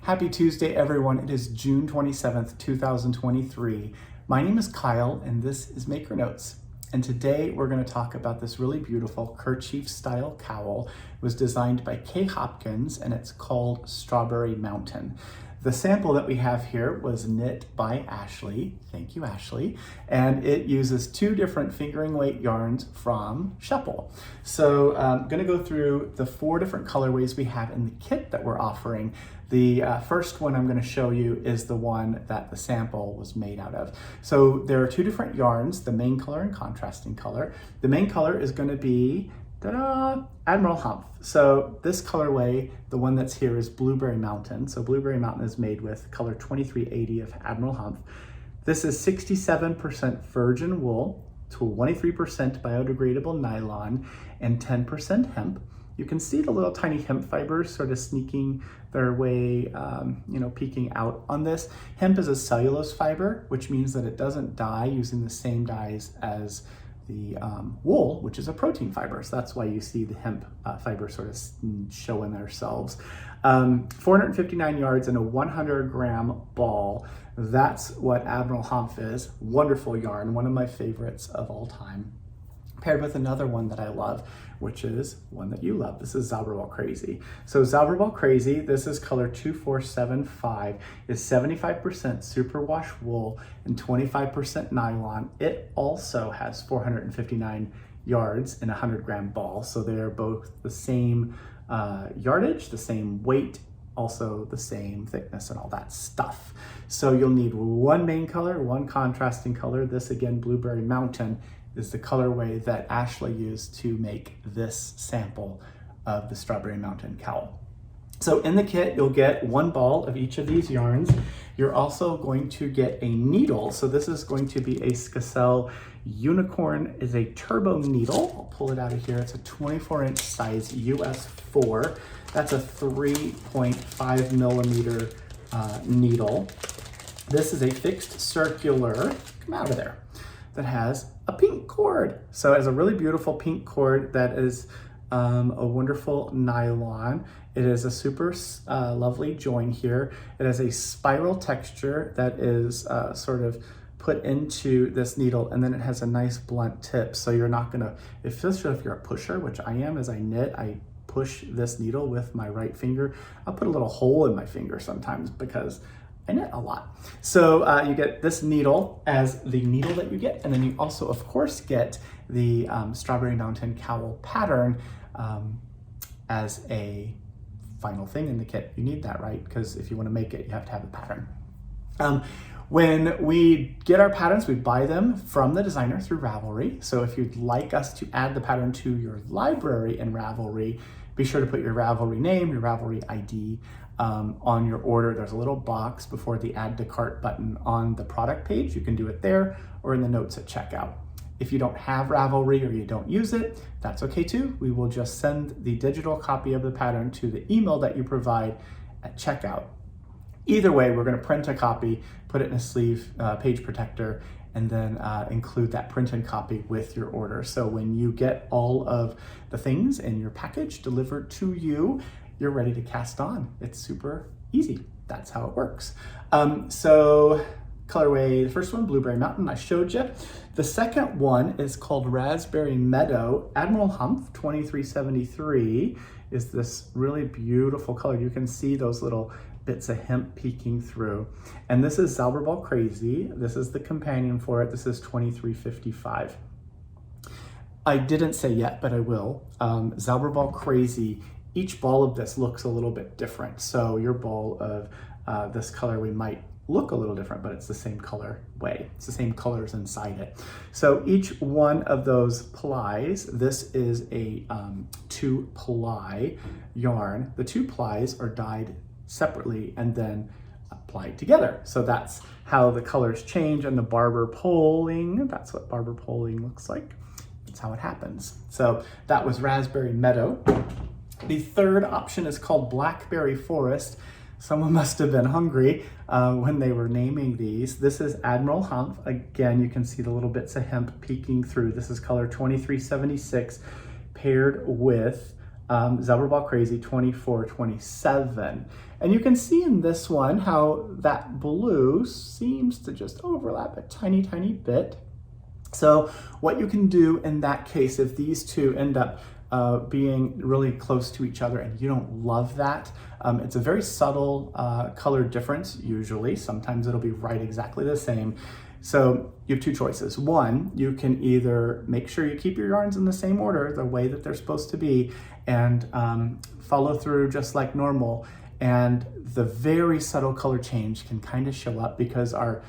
Happy Tuesday, everyone. It is June 27th, 2023. My name is Kyle, and this is Maker Notes. And today we're going to talk about this really beautiful kerchief style cowl. It was designed by Kay Hopkins, and it's called Strawberry Mountain. The sample that we have here was knit by Ashley. Thank you, Ashley. And it uses two different fingering weight yarns from Sheppel. So I'm going to go through the four different colorways we have in the kit that we're offering. The first one I'm going to show you is the one that the sample was made out of. So there are two different yarns, the main color and contrasting color. The main color is going to be Admiral Humph. So this colorway, the one that's here, is Blueberry Mountain. So Blueberry Mountain is made with color 2380 of Admiral Humph. This is 67% virgin wool to 23% biodegradable nylon and 10% hemp. You can see the little tiny hemp fibers sort of sneaking their way, peeking out on this. Hemp is a cellulose fiber, which means that it doesn't dye using the same dyes as the wool, which is a protein fiber. So that's why you see the hemp fibers sort of showing themselves. 459 yards and a 100-gram ball. That's what Admiral Humph is. Wonderful yarn, one of my favorites of all time. Paired with another one that I love, which is one that you love. This is Zauberball Crazy. So Zauberball Crazy, this is color 2475, is 75% superwash wool and 25% nylon. It also has 459 yards and a 100-gram ball. So they're both the same yardage, the same weight, also the same thickness and all that stuff. So you'll need one main color, one contrasting color. This again, Blueberry Mountain, is the colorway that Ashley used to make this sample of the Strawberry Mountain cowl. So in the kit, you'll get one ball of each of these yarns. You're also going to get a needle. So this is going to be a Skacel Unicorn, is a turbo needle. I'll pull it out of here. It's a 24-inch size US 4. That's a 3.5 millimeter needle. This is a fixed circular, come out of there, that has a pink cord. So it has a really beautiful pink cord that is a wonderful nylon. It is a super lovely join here. It has a spiral texture that is sort of put into this needle, and then it has a nice blunt tip. So you're not gonna, especially if you're a pusher, which I am as I knit, I push this needle with my right finger. I'll put a little hole in my finger sometimes because I knit a lot. So you get this needle as the needle that you get, and then you also, of course, get the Strawberry Mountain cowl pattern as a final thing in the kit. You need that, right? Because if you want to make it, you have to have a pattern. When we get our patterns, we buy them from the designer through Ravelry. So if you'd like us to add the pattern to your library in Ravelry, be sure to put your Ravelry name, your Ravelry ID on your order. There's a little box before the add to cart button on the product page. You can do it there or in the notes at checkout. If you don't have Ravelry or you don't use it, that's okay too. We will just send the digital copy of the pattern to the email that you provide at checkout. Either way, we're going to print a copy, put it in a sleeve, page protector, and then include that printed copy with your order. So when you get all of the things in your package delivered to you, you're ready to cast on. It's super easy. That's how it works. So colorway, the first one, Blueberry Mountain, I showed you. The second one is called Raspberry Meadow. Admiral Humph 2373 is this really beautiful color. You can see those little bits of hemp peeking through. And this is Zauberball Crazy. This is the companion for it. This is 2355. I didn't say yet, but I will. Zauberball Crazy, each ball of this looks a little bit different. So your ball of this colorway might look a little different, but it's the same color way. It's the same colors inside it. So each one of those plies, this is a 2-ply yarn. The 2 plies are dyed separately and then applied together. So that's how the colors change, and the barber poling, that's what barber poling looks like. That's how it happens. So that was Raspberry Meadow. The third option is called Blackberry Forest. Someone must have been hungry when they were naming these. This is Admiral Humph. Again, you can see the little bits of hemp peeking through. This is color 2376, paired with Zellerball Crazy 2427. And you can see in this one how that blue seems to just overlap a tiny, tiny bit. So what you can do in that case, if these two end up being really close to each other and you don't love that, it's a very subtle color difference usually. Sometimes it'll be right exactly the same. So you have two choices. One, you can either make sure you keep your yarns in the same order, the way that they're supposed to be, and follow through just like normal. And the very subtle color change can kind of show up because our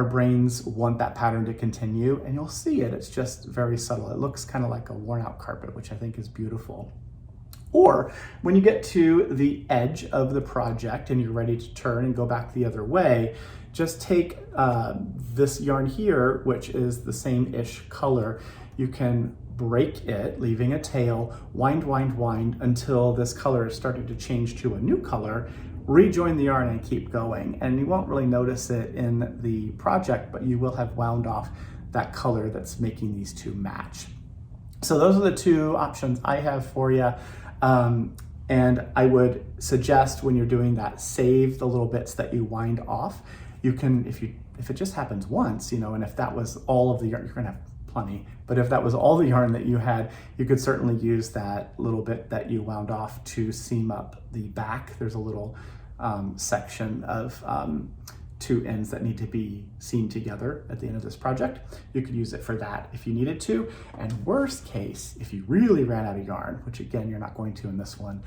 brains want that pattern to continue, and you'll see it. It's just very subtle. It looks kind of like a worn out carpet, which I think is beautiful. Or when you get to the edge of the project and you're ready to turn and go back the other way, just take this yarn here, which is the same-ish color. You can break it, leaving a tail, wind, wind, wind until this color is starting to change to a new color, rejoin the yarn and keep going. And you won't really notice it in the project, but you will have wound off that color that's making these two match. So those are the two options I have for you. And I would suggest when you're doing that, save the little bits that you wind off. You can, if it just happens once, and if that was all of the yarn, you're gonna have plenty, but if that was all the yarn that you had, you could certainly use that little bit that you wound off to seam up the back. There's a little section of two ends that need to be seamed together at the end of this project. You could use it for that if you needed to. And worst case, if you really ran out of yarn, which again, you're not going to in this one,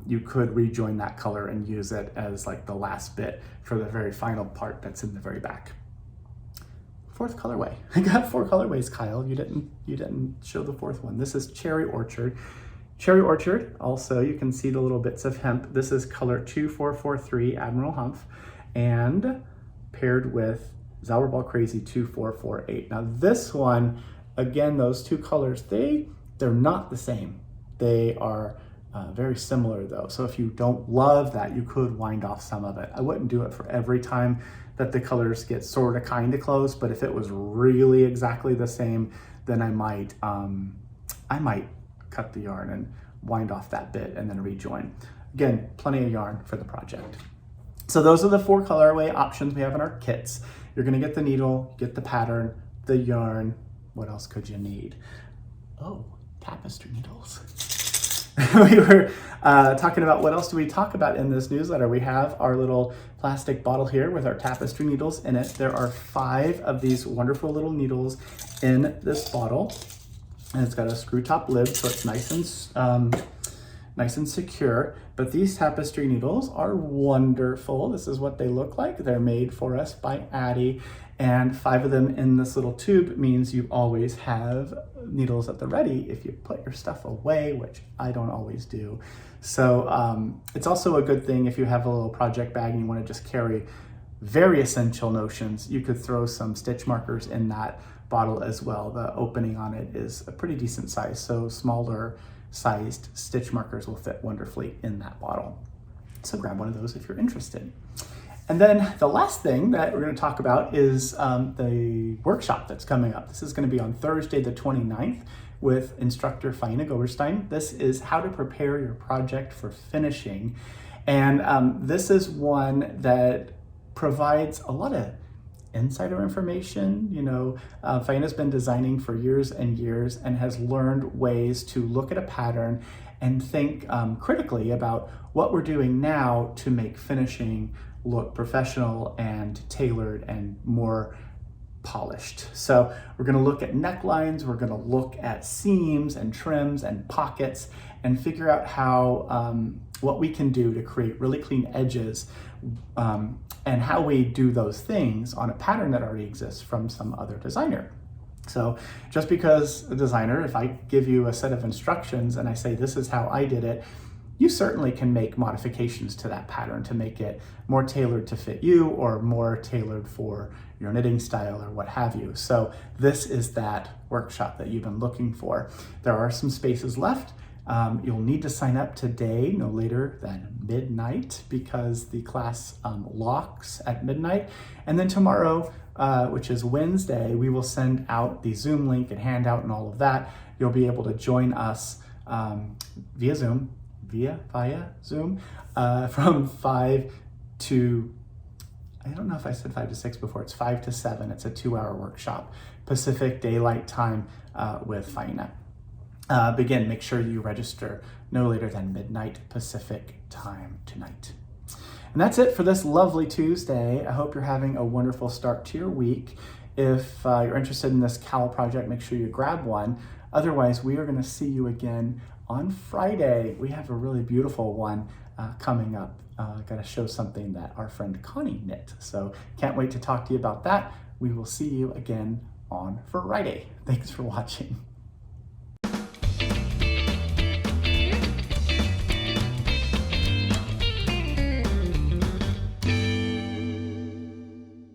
you could rejoin that color and use it as like the last bit for the very final part that's in the very back. Fourth colorway. I got 4 colorways, Kyle. You didn't show the fourth one. This is Cherry Orchard. Cherry Orchard, also you can see the little bits of hemp. This is color 2443 Admiral Humph, and paired with Zellerball Crazy 2448. Now this one, again, those two colors, they're not the same. They are very similar though. So if you don't love that, you could wind off some of it. I wouldn't do it for every time that the colors get sort of kind of close, but if it was really exactly the same, then I might cut the yarn and wind off that bit and then rejoin. Again, plenty of yarn for the project. So those are the 4 colorway options we have in our kits. You're gonna get the needle, get the pattern, the yarn. What else could you need? Oh, tapestry needles. We were talking about what else do we talk about in this newsletter. We have our little plastic bottle here with our tapestry needles in it. There are 5 of these wonderful little needles in this bottle, and it's got a screw top lid, so it's nice and secure. But these tapestry needles are wonderful. This is what they look like. They're made for us by Addie, and 5 of them in this little tube means you always have needles at the ready if you put your stuff away, which I don't always do. So it's also a good thing if you have a little project bag and you want to just carry very essential notions. You could throw some stitch markers in that bottle as well. The opening on it is a pretty decent size, so smaller sized stitch markers will fit wonderfully in that bottle. So grab one of those if you're interested. And then the last thing that we're going to talk about is the workshop that's coming up. This is going to be on Thursday the 29th with instructor Faina Goberstein. This is how to prepare your project for finishing. And this is one that provides a lot of insider information. Faina's been designing for years and years and has learned ways to look at a pattern and think critically about what we're doing now to make finishing look professional and tailored and more polished. So we're going to look at necklines, we're going to look at seams and trims and pockets and figure out how what we can do to create really clean edges and how we do those things on a pattern that already exists from some other designer. So just because a designer, if I give you a set of instructions and I say this is how I did it, you certainly can make modifications to that pattern to make it more tailored to fit you or more tailored for your knitting style or what have you. So this is that workshop that you've been looking for. There are some spaces left. You'll need to sign up today, no later than midnight, because the class locks at midnight. And then tomorrow, which is Wednesday, we will send out the Zoom link and handout and all of that. You'll be able to join us via Zoom, from 5 to, I don't know if I said 5 to 6 before, it's 5 to 7. It's a 2-hour workshop, Pacific Daylight Time with Faina. Again, make sure you register no later than midnight Pacific time tonight. And that's it for this lovely Tuesday. I hope you're having a wonderful start to your week. If you're interested in this cowl project, make sure you grab one. Otherwise, we are going to see you again on Friday. We have a really beautiful one coming up. Got to show something that our friend Connie knit. So can't wait to talk to you about that. We will see you again on Friday. Thanks for watching.